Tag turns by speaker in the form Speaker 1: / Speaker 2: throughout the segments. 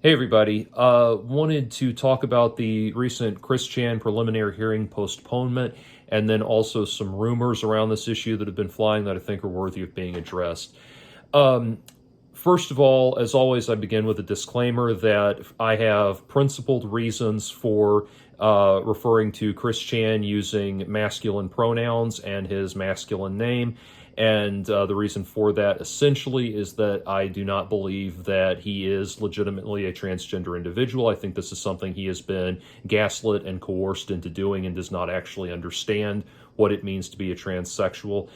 Speaker 1: Hey everybody, wanted to talk about the recent Chris Chan preliminary hearing postponement and then also some rumors around this issue that have been flying that I think are worthy of being addressed. Um, First of all, as always, I begin with a disclaimer that I have principled reasons for referring to Chris Chan using masculine pronouns and his masculine name. And the reason for that essentially is that I do not believe that he is legitimately a transgender individual. I think this is something he has been gaslit and coerced into doing and does not actually understand what it means to be a transsexual.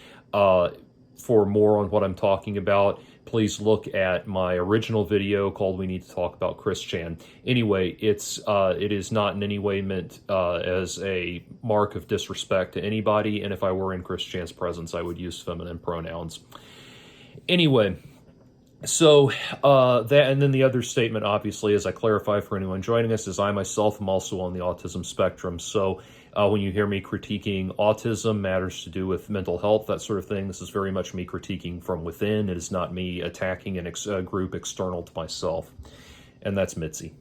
Speaker 1: For more on what I'm talking about, please look at my original video called "We Need to Talk About Chris Chan." Anyway, it is not in any way meant as a mark of disrespect to anybody, and if I were in Chris Chan's presence, I would use feminine pronouns. Anyway, so that, and then the other statement, obviously, as I clarify for anyone joining us, is I myself am also on the autism spectrum. So when you hear me critiquing autism, matters to do with mental health, that sort of thing, this is very much me critiquing from within. It is not me attacking a group external to myself. And that's Mitzi.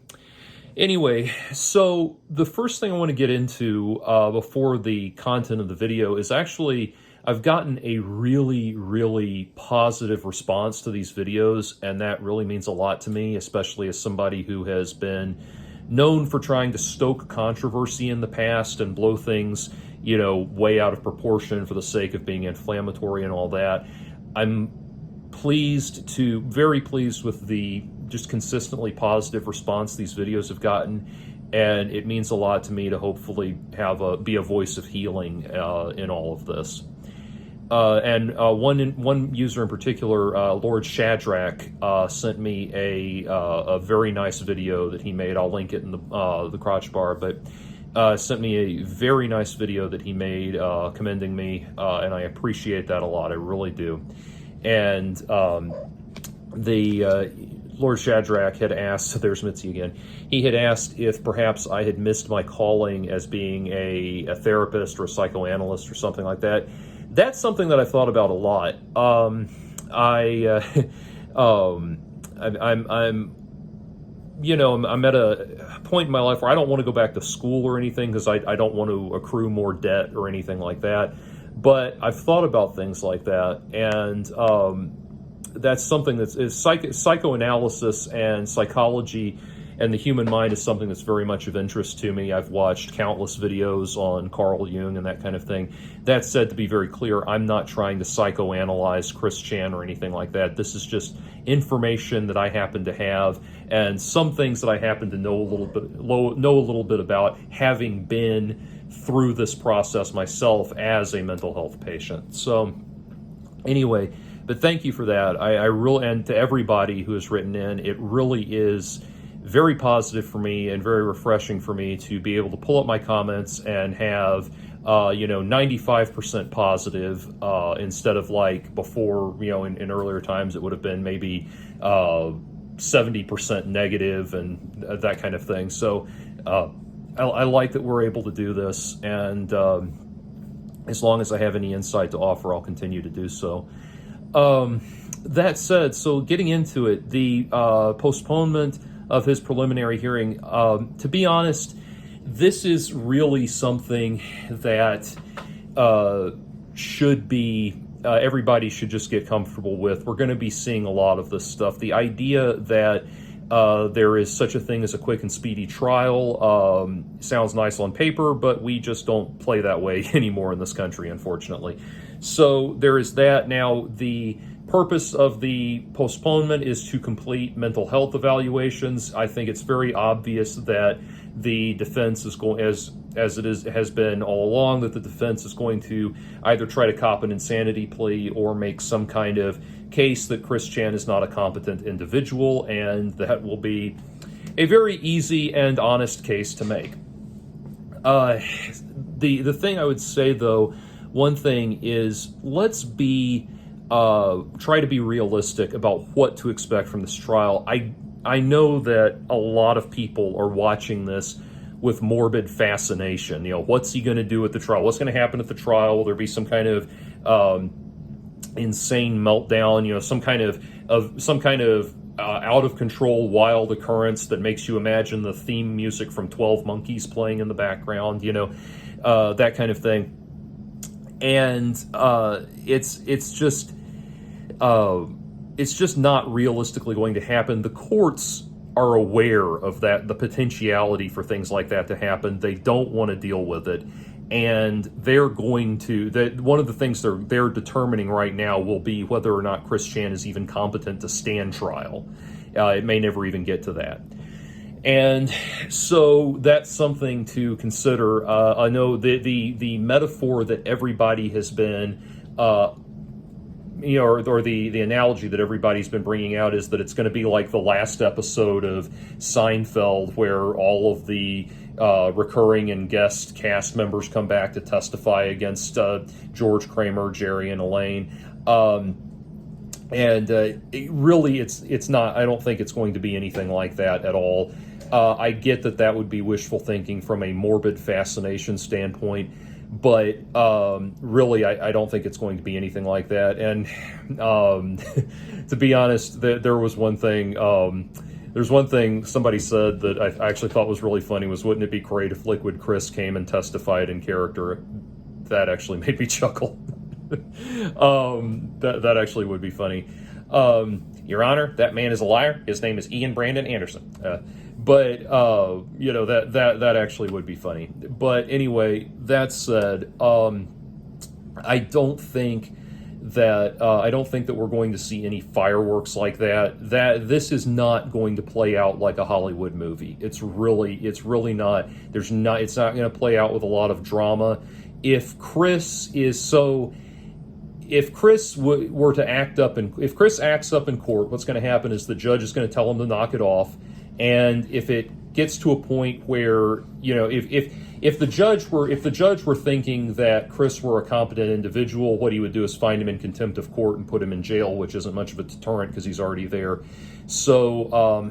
Speaker 1: Anyway, so the first thing I want to get into before the content of the video is actually I've gotten a really, really positive response to these videos, and that really means a lot to me, especially as somebody who has been known for trying to stoke controversy in the past and blow things, way out of proportion for the sake of being inflammatory and all that. I'm very pleased with the just consistently positive response these videos have gotten, and it means a lot to me to hopefully be a voice of healing in all of this. One user in particular, Lord Shadrach, sent me a very nice video that he made. I'll link it in the crotch bar, but sent me a very nice video that he made commending me, and I appreciate that a lot. I really do. And Lord Shadrach had asked, there's Mitzi again, he had asked if perhaps I had missed my calling as being a therapist or a psychoanalyst or something like that. That's something that I thought about a lot. I'm at a point in my life where I don't want to go back to school or anything because I don't want to accrue more debt or anything like that. But I've thought about things like that, and that's something that's psychoanalysis and psychology and the human mind is something that's very much of interest to me. I've watched countless videos on Carl Jung and that kind of thing. That said, to be very clear, I'm not trying to psychoanalyze Chris Chan or anything like that. This is just information that I happen to have and some things that I happen to know a little bit about, having been through this process myself as a mental health patient. So anyway, but thank you for that. I really, and to everybody who has written in, it really is very positive for me and very refreshing for me to be able to pull up my comments and have 95% positive instead of like before, in earlier times it would have been maybe 70% negative and that kind of thing. So I like that we're able to do this, and as long as I have any insight to offer, I'll continue to do so. That said, so getting into it, the postponement of his preliminary hearing, to be honest, this is really something that should be, everybody should just get comfortable with. We're going to be seeing a lot of this stuff. The idea that there is such a thing as a quick and speedy trial sounds nice on paper, but we just don't play that way anymore in this country, unfortunately. So there is that. Now, the purpose of the postponement is to complete mental health evaluations. I think it's very obvious that the defense is going, as it has been all along, that the defense is going to either try to cop an insanity plea or make some kind of case that Chris Chan is not a competent individual, and that will be a very easy and honest case to make. The thing I would say, though, one thing is, let's try to be realistic about what to expect from this trial. I know that a lot of people are watching this with morbid fascination. What's he going to do at the trial? What's going to happen at the trial? Will there be some kind of insane meltdown? Some kind of out of control, wild occurrence that makes you imagine the theme music from 12 Monkeys playing in the background, that kind of thing. And it's just not realistically going to happen. The courts are aware of that, the potentiality for things like that to happen. They don't want to deal with it. And they're going to, one of the things they're determining right now will be whether or not Chris Chan is even competent to stand trial. It may never even get to that. And so that's something to consider. I know the metaphor that everybody has been, or the analogy that everybody's been bringing out is that it's going to be like the last episode of Seinfeld, where all of the recurring and guest cast members come back to testify against George Kramer, Jerry, and Elaine. It's not. I don't think it's going to be anything like that at all. I get that would be wishful thinking from a morbid fascination standpoint, but really, I don't think it's going to be anything like that. And to be honest, there was one thing. There's one thing somebody said that I actually thought was really funny was, wouldn't it be great if Liquid Chris came and testified in character? That actually made me chuckle. That actually would be funny. Your Honor, that man is a liar. His name is Ian Brandon Anderson. That actually would be funny. But anyway, that said, I don't think that we're going to see any fireworks like that. This is not going to play out like a Hollywood movie. It's really not. It's not going to play out with a lot of drama. If Chris acts up in court, what's going to happen is the judge is going to tell him to knock it off. And if it gets to a point where, if the judge were thinking that Chris were a competent individual, what he would do is find him in contempt of court and put him in jail, which isn't much of a deterrent because he's already there. So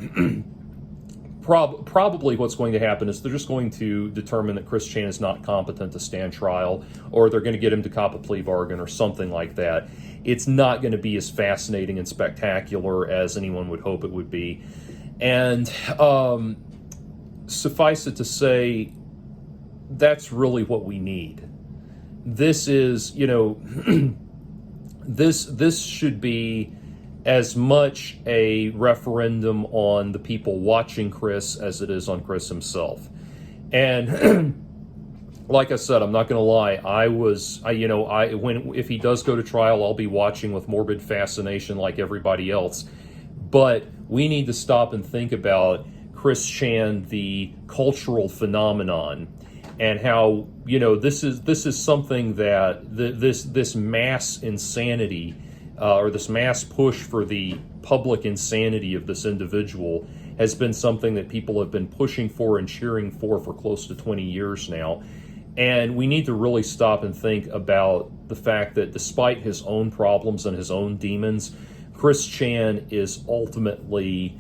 Speaker 1: probably what's going to happen is they're just going to determine that Chris Chan is not competent to stand trial, or they're going to get him to cop a plea bargain or something like that. It's not going to be as fascinating and spectacular as anyone would hope it would be. And suffice it to say, that's really what we need. This is, this should be as much a referendum on the people watching Chris as it is on Chris himself. And like I said, I'm not going to lie. If he does go to trial, I'll be watching with morbid fascination like everybody else. But we need to stop and think about Chris Chan, the cultural phenomenon, and how, this is something that this mass insanity, or this mass push for the public insanity of this individual has been something that people have been pushing for and cheering for close to 20 years now. And we need to really stop and think about the fact that despite his own problems and his own demons, Chris Chan is ultimately,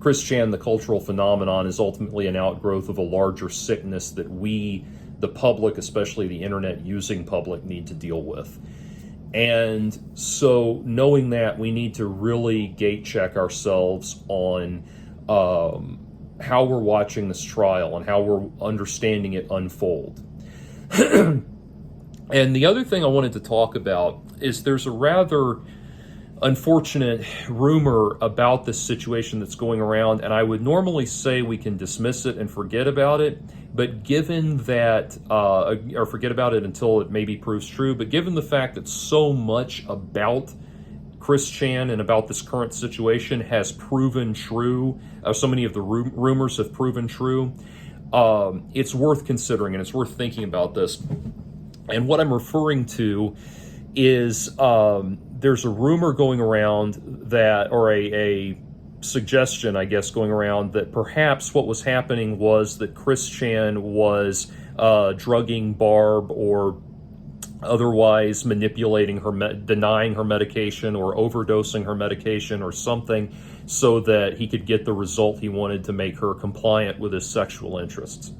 Speaker 1: Chris Chan, the cultural phenomenon, is ultimately an outgrowth of a larger sickness that we, the public, especially the internet using public, need to deal with. And so knowing that, we need to really gate check ourselves on how we're watching this trial and how we're understanding it unfold. And the other thing I wanted to talk about is there's a rather unfortunate rumor about this situation that's going around, and I would normally say we can dismiss it and forget about it, but given that, or forget about it until it maybe proves true, but given the fact that so much about Chris Chan and about this current situation has proven true, so many of the rumors have proven true, it's worth considering and it's worth thinking about this. And what I'm referring to is there's a rumor going around that, or a suggestion, I guess, going around that perhaps what was happening was that Chris Chan was drugging Barb or otherwise manipulating her, denying her medication or overdosing her medication or something so that he could get the result he wanted to make her compliant with his sexual interests.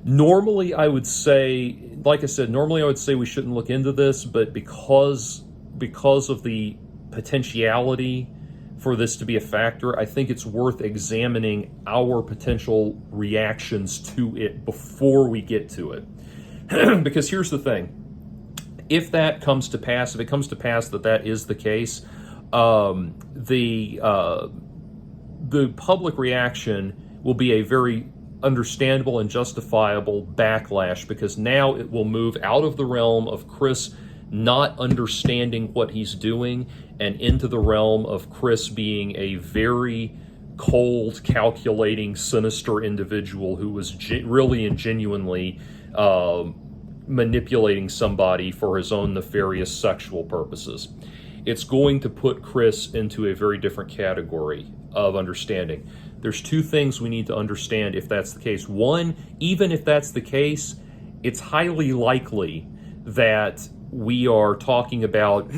Speaker 1: Normally, I would say, like I said, normally I would say we shouldn't look into this, but because of the potentiality for this to be a factor, I think it's worth examining our potential reactions to it before we get to it. Because here's the thing. If that comes to pass, if it comes to pass that that is the case, the public reaction will be a very understandable and justifiable backlash, because now it will move out of the realm of Chris not understanding what he's doing and into the realm of Chris being a very cold, calculating, sinister individual who was really and genuinely manipulating somebody for his own nefarious sexual purposes. It's going to put Chris into a very different category of understanding. There's two things we need to understand if that's the case. One, even if that's the case, it's highly likely that we are talking about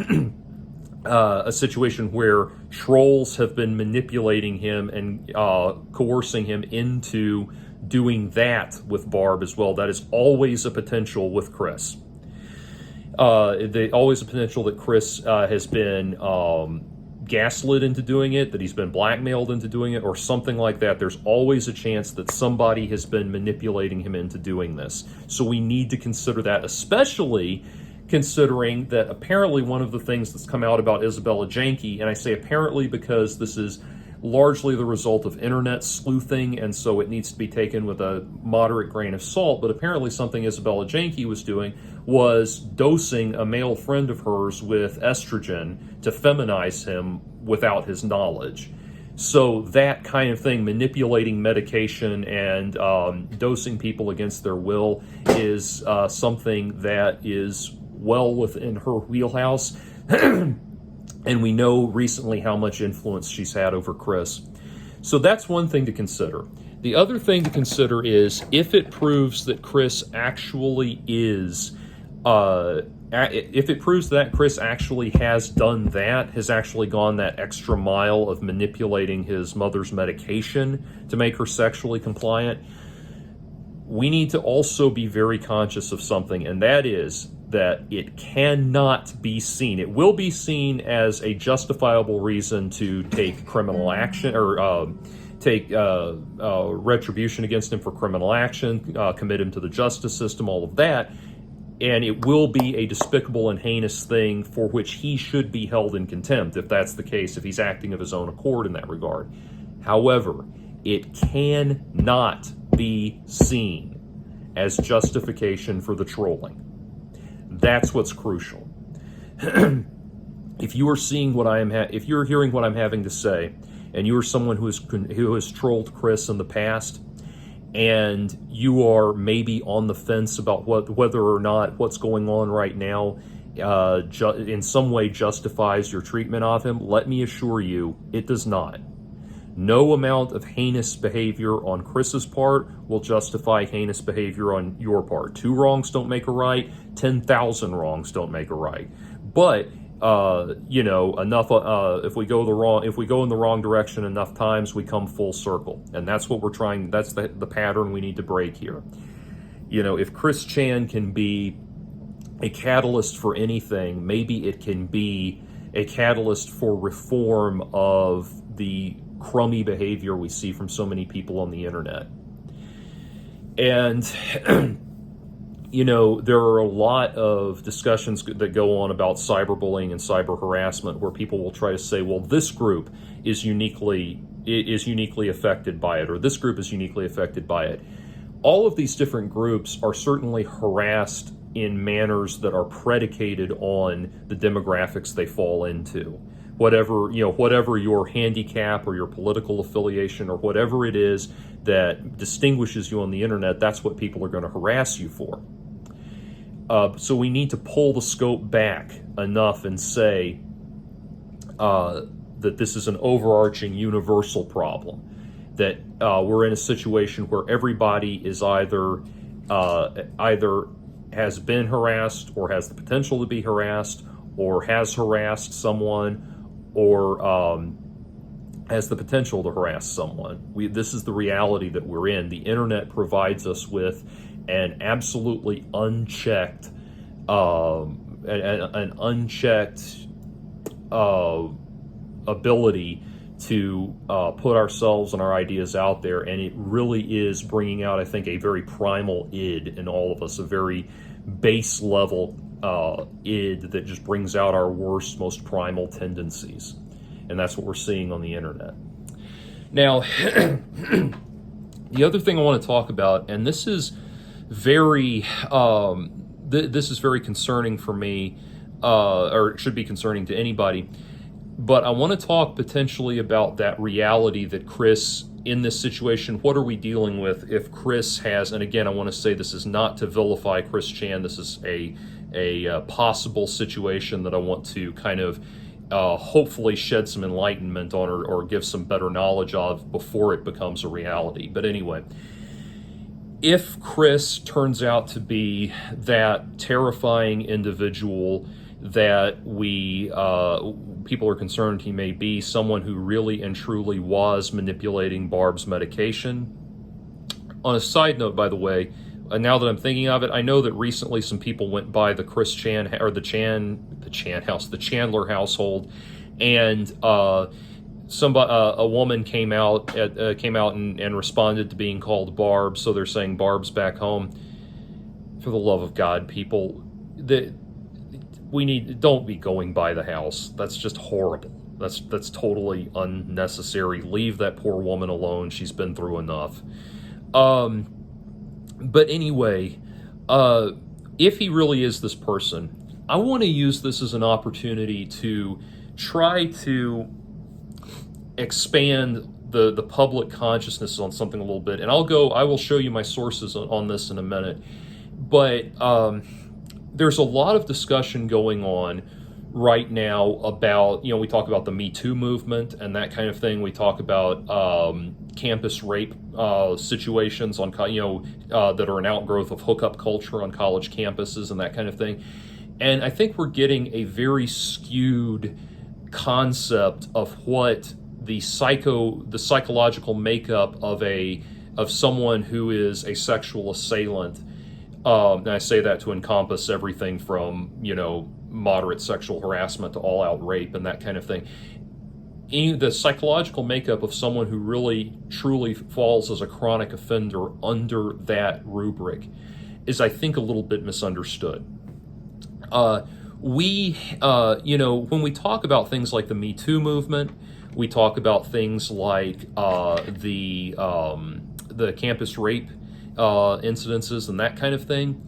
Speaker 1: a situation where trolls have been manipulating him and coercing him into doing that with Barb as well. That is always a potential with Chris. Always a potential that Chris has been gaslit into doing it, that he's been blackmailed into doing it, or something like that. There's always a chance that somebody has been manipulating him into doing this. So we need to consider that, especially considering that apparently one of the things that's come out about Isabella Janke, and I say apparently because this is largely the result of internet sleuthing, and so it needs to be taken with a moderate grain of salt, but apparently something Isabella Janke was doing was dosing a male friend of hers with estrogen to feminize him without his knowledge. So that kind of thing, manipulating medication and dosing people against their will, is something that is well within her wheelhouse. And we know recently how much influence she's had over Chris. So that's one thing to consider. The other thing to consider is if it proves that Chris actually is, if it proves that Chris actually has done that, has actually gone that extra mile of manipulating his mother's medication to make her sexually compliant, we need to also be very conscious of something, and that is that it cannot be seen. It will be seen as a justifiable reason to take criminal action, or take retribution against him for criminal action, commit him to the justice system, all of that. And it will be a despicable and heinous thing for which he should be held in contempt, if that's the case, if he's acting of his own accord in that regard. However, it cannot be seen as justification for the trolling. That's what's crucial. If you are seeing what I am, if you're hearing what I'm having to say, and you are someone who has trolled Chris in the past, and you are maybe on the fence about whether or not what's going on right now in some way justifies your treatment of him, let me assure you, it does not. No amount of heinous behavior on Chris's part will justify heinous behavior on your part. 2 wrongs don't make a right. 10,000 wrongs don't make a right. But enough. If we go in the wrong direction enough times, we come full circle, and that's what we're trying. That's the pattern we need to break here. If Chris Chan can be a catalyst for anything, maybe it can be a catalyst for reform of the crummy behavior we see from so many people on the internet. And there are a lot of discussions that go on about cyberbullying and cyber harassment, where people will try to say, well, this group is uniquely affected by it, or this group is uniquely affected by it. All of these different groups are certainly harassed in manners that are predicated on the demographics they fall into. Whatever your handicap or your political affiliation or whatever it is that distinguishes you on the internet, that's what people are going to harass you for. So we need to pull the scope back enough and say that this is an overarching universal problem, that we're in a situation where everybody is either has been harassed or has the potential to be harassed or has harassed someone or has the potential to harass someone. This is the reality that we're in. The internet provides us with an absolutely unchecked ability to put ourselves and our ideas out there, and it really is bringing out, I think, a very primal id in all of us, a very base level id that just brings out our worst, most primal tendencies, and that's what we're seeing on the internet. Now, the other thing I want to talk about, and this is very this is very concerning for me, or it should be concerning to anybody. But I want to talk potentially about that reality that Chris, in this situation, what are we dealing with if Chris has, and again, I want to say this is not to vilify Chris Chan, this is a possible situation that I want to kind of hopefully shed some enlightenment on, or give some better knowledge of before it becomes a reality. But anyway, if Chris turns out to be that terrifying individual that people are concerned he may be, someone who really and truly was manipulating Barb's medication. On a side note, by the way, now that I'm thinking of it, I know that recently some people went by the Chris Chan, or the Chandler household, and a woman came out and responded to being called Barb, so they're saying Barb's back home. For the love of God, people, don't be going by the house. That's just horrible. That's totally unnecessary. Leave that poor woman alone. She's been through enough. But anyway, if he really is this person, I want to use this as an opportunity to try to expand the public consciousness on something a little bit. And I will show you my sources on this in a minute. But there's a lot of discussion going on right now about, we talk about the Me Too movement and that kind of thing. We talk about campus rape situations on, that are an outgrowth of hookup culture on college campuses and that kind of thing. And I think we're getting a very skewed concept of what the psychological makeup of someone who is a sexual assailant. And I say that to encompass everything from, moderate sexual harassment to all-out rape and that kind of thing. The psychological makeup of someone who really, truly falls as a chronic offender under that rubric is, I think, a little bit misunderstood. When we talk about things like the Me Too movement, we talk about things like the campus rape incidences and that kind of thing.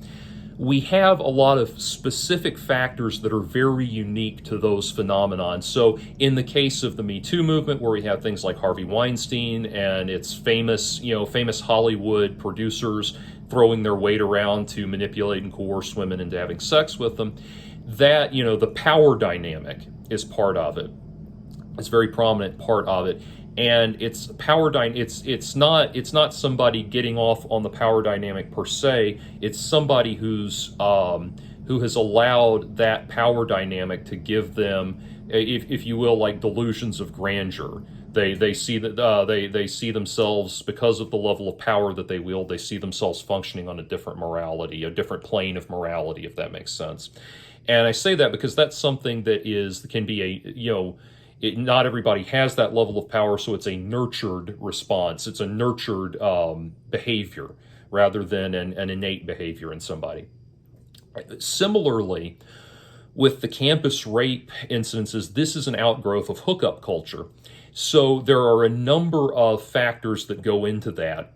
Speaker 1: We have a lot of specific factors that are very unique to those phenomenon. So in the case of the Me Too movement, where we have things like Harvey Weinstein and its famous Hollywood producers throwing their weight around to manipulate and coerce women into having sex with them, that, the power dynamic is part of it. It's a very prominent part of it. And it's it's not somebody getting off on the power dynamic per se. It's somebody who has allowed that power dynamic to give them, if you will, like delusions of grandeur. They see that they see themselves, because of the level of power that they wield, they see themselves functioning on a different morality, a different plane of morality, if that makes sense. And I say that because that's something that can be not everybody has that level of power, so it's a nurtured response. It's a nurtured behavior rather than an innate behavior in somebody. Similarly, with the campus rape incidences, this is an outgrowth of hookup culture. So there are a number of factors that go into that,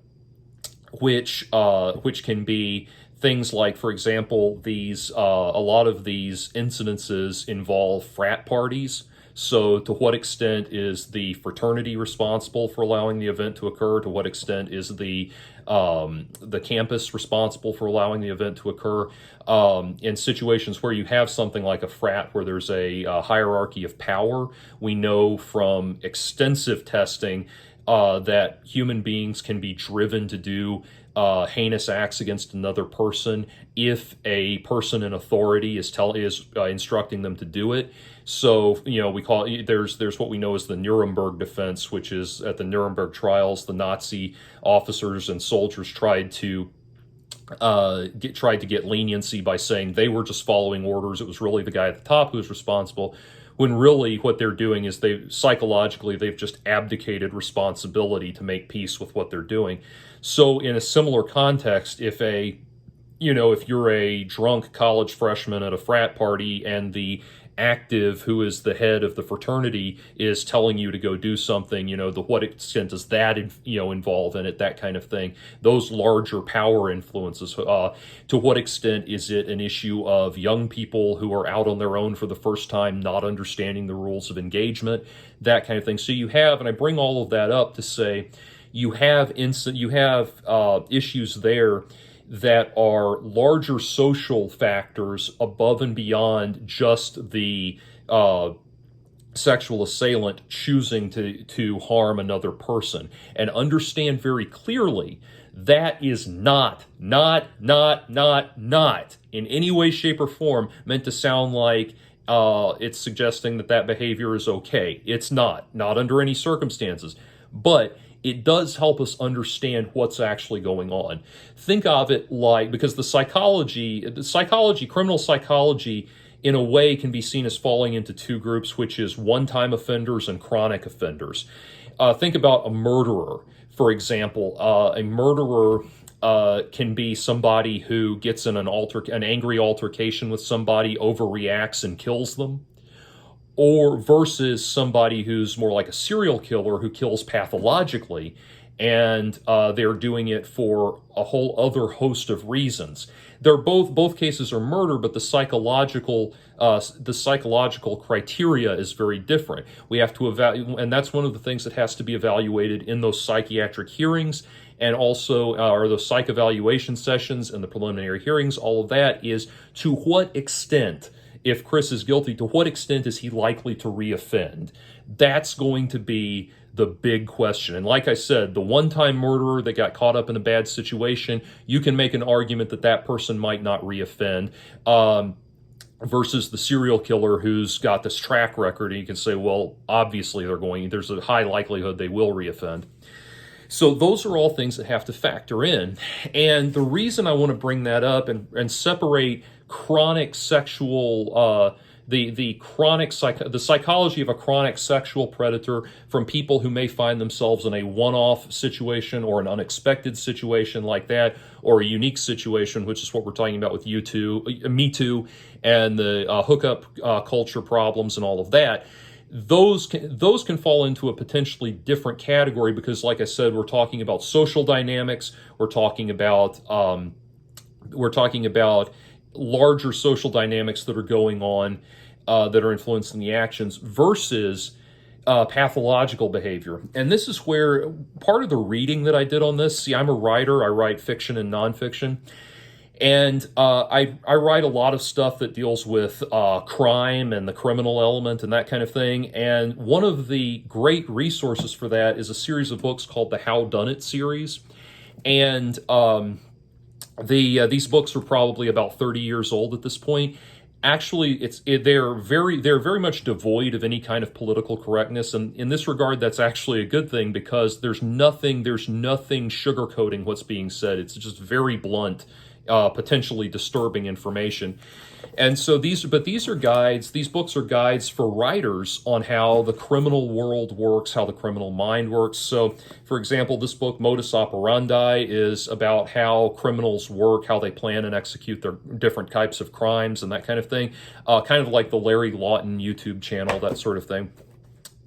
Speaker 1: which can be things like, for example, a lot of these incidences involve frat parties. So to what extent is the fraternity responsible for allowing the event to occur? To what extent is the campus responsible for allowing the event to occur? In situations where you have something like a frat where there's a hierarchy of power, we know from extensive testing that human beings can be driven to do heinous acts against another person if a person in authority is instructing them to do it. So, we call it, there's what we know as the Nuremberg defense, which is at the Nuremberg trials, the Nazi officers and soldiers tried to get leniency by saying they were just following orders. It was really the guy at the top who was responsible. when really what they're doing is they've just abdicated responsibility to make peace with what they're doing. So in a similar context, if you're a drunk college freshman at a frat party and the active who is the head of the fraternity is telling you to go do something, to what extent does that involve in it, that kind of thing. Those larger power influences, to what extent is it an issue of young people who are out on their own for the first time, not understanding the rules of engagement, that kind of thing. So you have, and I bring all of that up to say, you have issues there that are larger social factors above and beyond just the sexual assailant choosing to harm another person. And understand very clearly that is not in any way, shape, or form meant to sound like it's suggesting that behavior is okay. It's not under any circumstances. But it does help us understand what's actually going on. Think of it like, because criminal psychology, in a way, can be seen as falling into two groups, which is one-time offenders and chronic offenders. Think about a murderer, for example. A murderer can be somebody who gets in an angry altercation with somebody, overreacts, and kills them. Or versus somebody who's more like a serial killer who kills pathologically, and they're doing it for a whole other host of reasons. They're both cases are murder, but the psychological criteria is very different. We have to evaluate, and that's one of the things that has to be evaluated in those psychiatric hearings, and also or those psych evaluation sessions and the preliminary hearings. All of that is, to what extent, if Chris is guilty, to what extent is he likely to reoffend? That's going to be the big question. And like I said, the one-time murderer that got caught up in a bad situation, you can make an argument that person might not reoffend, versus the serial killer who's got this track record, and you can say, well, obviously there's a high likelihood they will reoffend. So those are all things that have to factor in. And the reason I want to bring that up and separate chronic sexual, the psychology of a chronic sexual predator from people who may find themselves in a one-off situation or an unexpected situation like that, or a unique situation, which is what we're talking about with Me Too, and the hookup culture problems and all of that. Those can fall into a potentially different category because, like I said, we're talking about social dynamics. We're talking about larger social dynamics that are going on that are influencing the actions versus pathological behavior. And this is where part of the reading that I did on this. See, I'm a writer. I write fiction and nonfiction. And I write a lot of stuff that deals with crime and the criminal element and that kind of thing. And one of the great resources for that is a series of books called the How Done It series. And these books are probably about 30 years old at this point. Actually, they're very much devoid of any kind of political correctness, and in this regard, that's actually a good thing because there's nothing sugarcoating what's being said. It's just very blunt, potentially disturbing information. And so these are guides. These books are guides for writers on how the criminal world works, how the criminal mind works. So, for example, this book, Modus Operandi, is about how criminals work, how they plan and execute their different types of crimes and that kind of thing. Kind of like the Larry Lawton YouTube channel, that sort of thing.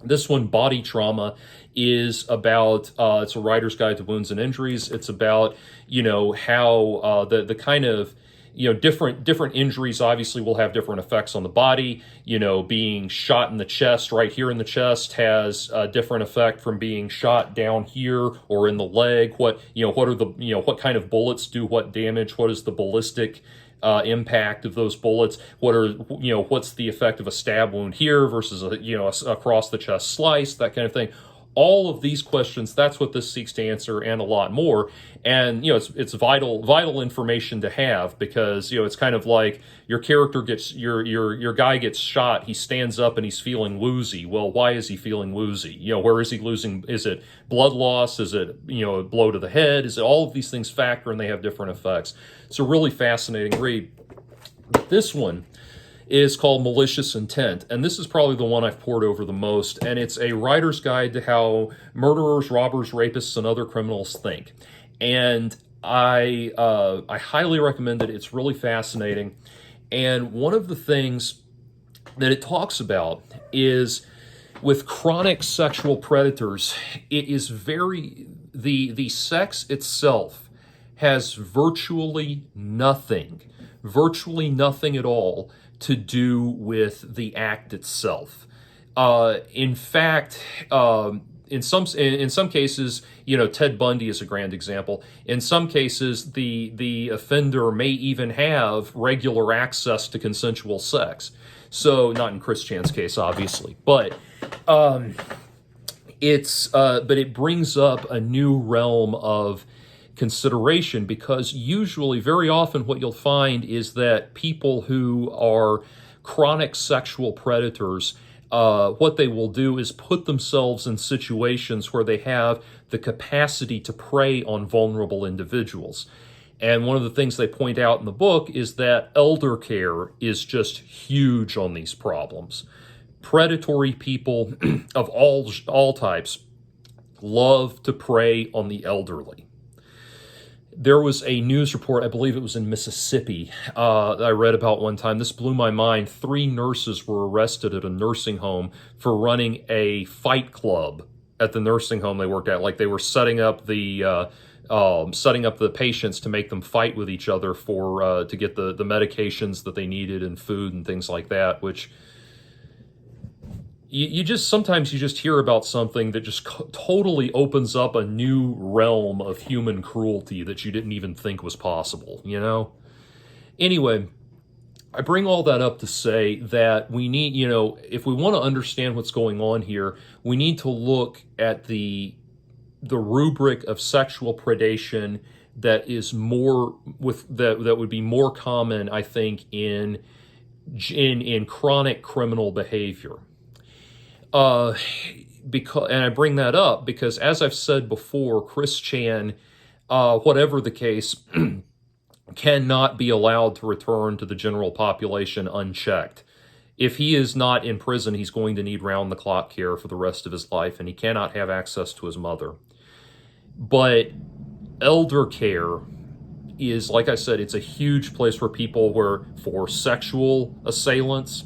Speaker 1: This one, Body Trauma, is about, it's a writer's guide to wounds and injuries. It's about, how the kind of, different injuries obviously will have different effects on the body. Being shot in the chest, right here in the chest, has a different effect from being shot down here or in the leg. What kind of bullets do what damage? What is the ballistic impact of those bullets? What's the effect of a stab wound here versus a across the chest slice, that kind of thing. All of these questions, that's what this seeks to answer, and a lot more. And it's vital information to have, because it's kind of like your character gets your guy gets shot, he stands up and he's feeling woozy. Well, why is he feeling woozy? Where is he losing? Is it blood loss? Is it a blow to the head? Is it all of these things factor, and they have different effects? It's a really fascinating read. But this one is called Malicious Intent. And this is probably the one I've pored over the most. And it's a writer's guide to how murderers, robbers, rapists, and other criminals think. And I highly recommend it. It's really fascinating. And one of the things that it talks about is with chronic sexual predators, it is the sex itself has virtually nothing at all to do with the act itself. In fact, in some cases, Ted Bundy is a grand example. In some cases, the offender may even have regular access to consensual sex. So, not in Chris Chan's case, obviously, but it brings up a new realm of consideration, because usually, very often, what you'll find is that people who are chronic sexual predators, what they will do is put themselves in situations where they have the capacity to prey on vulnerable individuals. And one of the things they point out in the book is that elder care is just huge on these problems. Predatory people of all types love to prey on the elderly. There was a news report, I believe it was in Mississippi, that I read about one time. This blew my mind. 3 nurses were arrested at a nursing home for running a fight club at the nursing home they worked at. Like, they were setting up the patients to make them fight with each other for to get the medications that they needed and food and things like that, which sometimes you just hear about something that just totally opens up a new realm of human cruelty that you didn't even think was possible, Anyway, I bring all that up to say that we need, if we want to understand what's going on here, we need to look at the rubric of sexual predation that is that would be more common, I think, in chronic criminal behavior. And I bring that up because, as I've said before, Chris Chan, whatever the case, cannot be allowed to return to the general population unchecked. If he is not in prison, he's going to need round-the-clock care for the rest of his life, and he cannot have access to his mother. But elder care is, like I said, it's a huge place where for sexual assailants,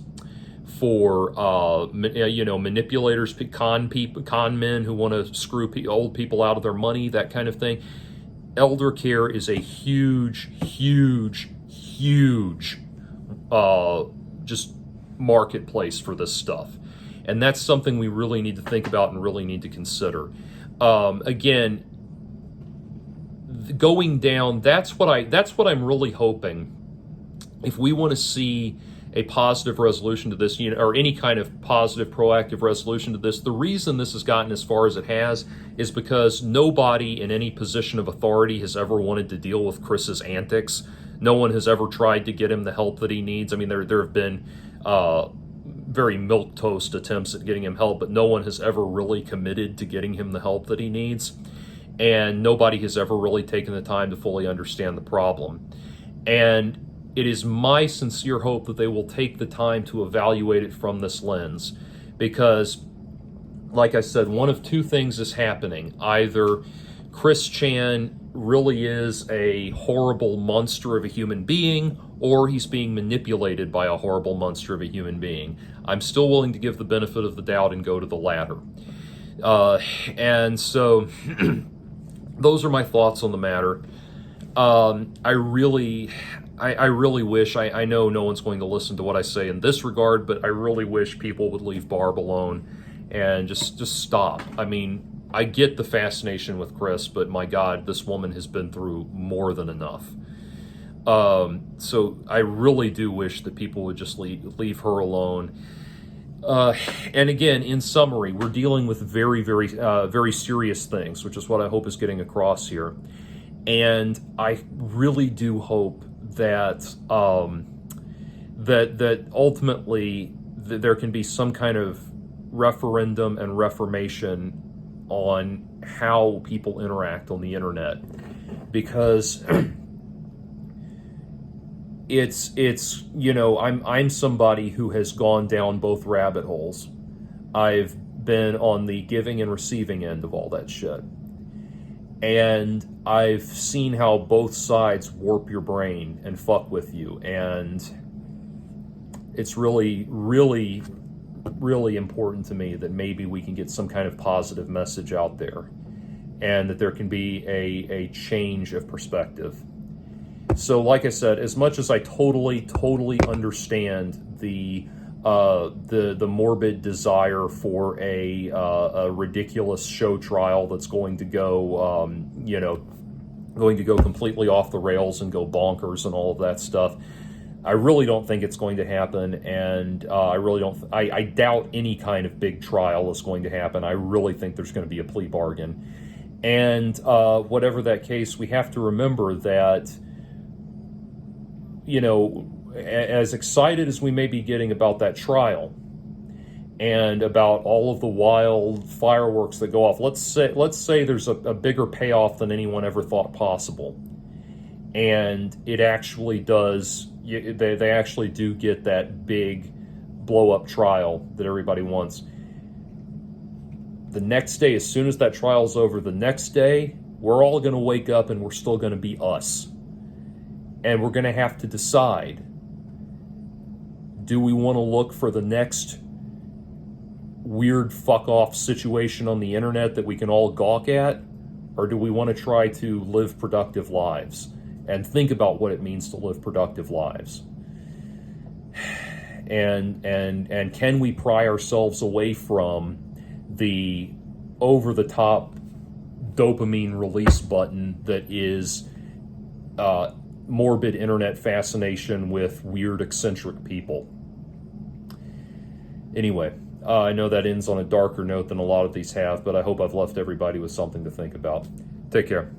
Speaker 1: for manipulators, con men who want to screw old people out of their money, that kind of thing. Elder care is a huge just marketplace for this stuff, and that's something we really need to think about and really need to consider. Again, going down, that's what I'm really hoping. If we want to see a positive resolution to this, or any kind of positive, proactive resolution to this, the reason this has gotten as far as it has is because nobody in any position of authority has ever wanted to deal with Chris's antics. No one has ever tried to get him the help that he needs. I mean, there have been very milquetoast attempts at getting him help, but no one has ever really committed to getting him the help that he needs. And nobody has ever really taken the time to fully understand the problem. And it is my sincere hope that they will take the time to evaluate it from this lens, because, like I said, one of two things is happening. Either Chris Chan really is a horrible monster of a human being, or he's being manipulated by a horrible monster of a human being. I'm still willing to give the benefit of the doubt and go to the latter. And so those are my thoughts on the matter. I really wish, I know no one's going to listen to what I say in this regard, but I really wish people would leave Barb alone and just stop. I mean, I get the fascination with Chris, but my God, this woman has been through more than enough. So I really do wish that people would just leave her alone. And again, in summary, we're dealing with very, very serious things, which is what I hope is getting across here. And I really do hope that that ultimately there can be some kind of referendum and reformation on how people interact on the internet, because it's you know, I'm somebody who has gone down both rabbit holes. I've been on the giving and receiving end of all that shit. And I've seen how both sides warp your brain and fuck with you. And it's really, really, really important to me that maybe we can get some kind of positive message out there, and that there can be a change of perspective. So, like I said, as much as I totally understand the morbid desire for a ridiculous show trial that's going to go, going to go completely off the rails and go bonkers and all of that stuff, I really don't think it's going to happen, and I doubt any kind of big trial is going to happen. I really think there's going to be a plea bargain. And whatever that case, we have to remember that, you know, as excited as we may be getting about that trial and about all of the wild fireworks that go off, let's say there's a bigger payoff than anyone ever thought possible, and it actually does. They actually do get that big blow-up trial that everybody wants. The next day, as soon as that trial's over, the next day, we're all going to wake up and we're still going to be us. And we're going to have to decide, do we want to look for the next weird fuck-off situation on the internet that we can all gawk at? Or do we want to try to live productive lives and think about what it means to live productive lives? And can we pry ourselves away from the over-the-top dopamine release button that is morbid internet fascination with weird, eccentric people? Anyway, I know that ends on a darker note than a lot of these have, but I hope I've left everybody with something to think about. Take care.